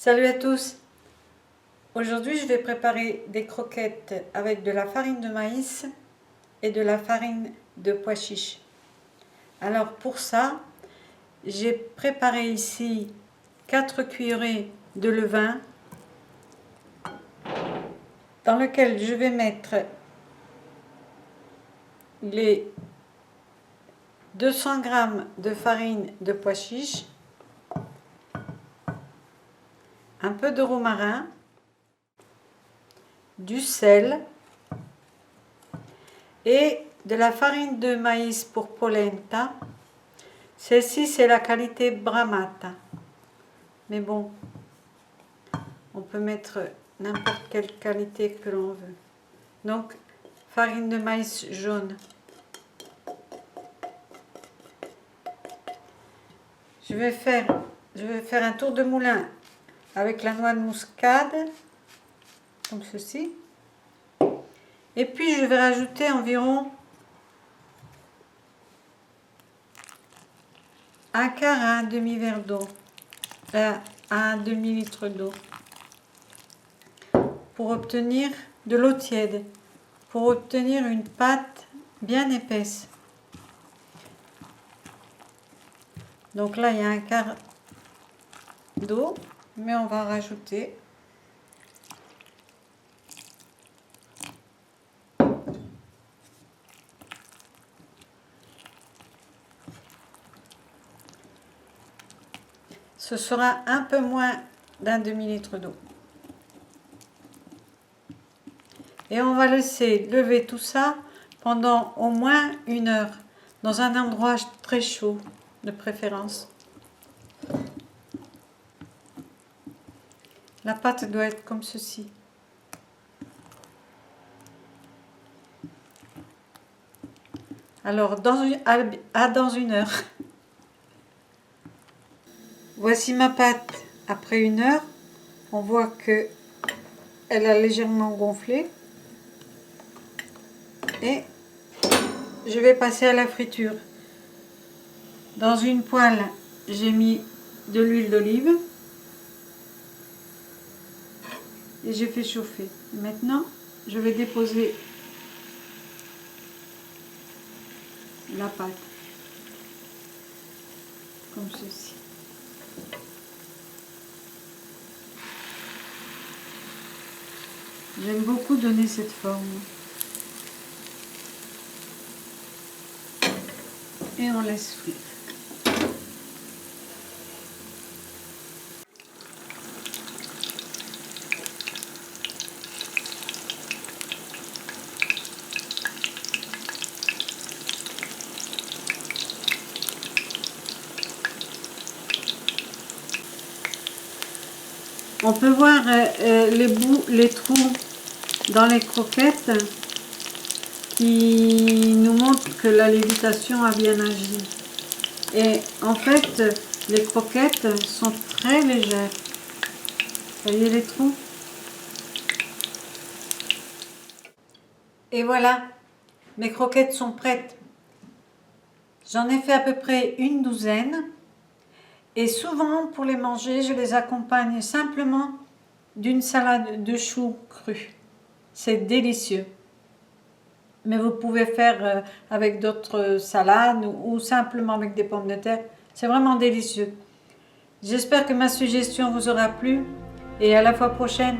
Salut à tous! Aujourd'hui, je vais préparer des croquettes avec de la farine de maïs et de la farine de pois chiches. Alors pour ça, j'ai préparé ici 4 cuillerées de levain dans lequel je vais mettre les 200 g de farine de pois chiches, un peu de romarin, du sel et de la farine de maïs pour polenta. Celle-ci, c'est la qualité Bramata. Mais bon, on peut mettre n'importe quelle qualité que l'on veut. Donc, farine de maïs jaune. Je vais faire un tour de moulin avec la noix de muscade, comme ceci. Et puis, je vais rajouter environ un quart à un demi-verre d'eau, à un demi-litre d'eau, pour obtenir de l'eau tiède, pour obtenir une pâte bien épaisse. Donc là, il y a un quart d'eau, mais on va rajouter ce sera un peu moins d'un demi-litre d'eau. Et on va laisser lever tout ça pendant au moins 1 heure, dans un endroit très chaud, de préférence. La pâte doit être comme ceci. Alors, dans 1 heure. Voici ma pâte après 1 heure. On voit que elle a légèrement gonflé. Et je vais passer à la friture. Dans une poêle, j'ai mis de l'huile d'olive. Et j'ai fait chauffer. Maintenant, je vais déposer la pâte. Comme ceci. J'aime beaucoup donner cette forme. Et on laisse frire. On peut voir les trous dans les croquettes qui nous montrent que la lévitation a bien agi. Et en fait, les croquettes sont très légères. Vous voyez les trous? Et voilà, mes croquettes sont prêtes. J'en ai fait à peu près 12. Et souvent, pour les manger, je les accompagne simplement d'une salade de choux crus. C'est délicieux. Mais vous pouvez faire avec d'autres salades ou simplement avec des pommes de terre. C'est vraiment délicieux. J'espère que ma suggestion vous aura plu et à la fois prochaine.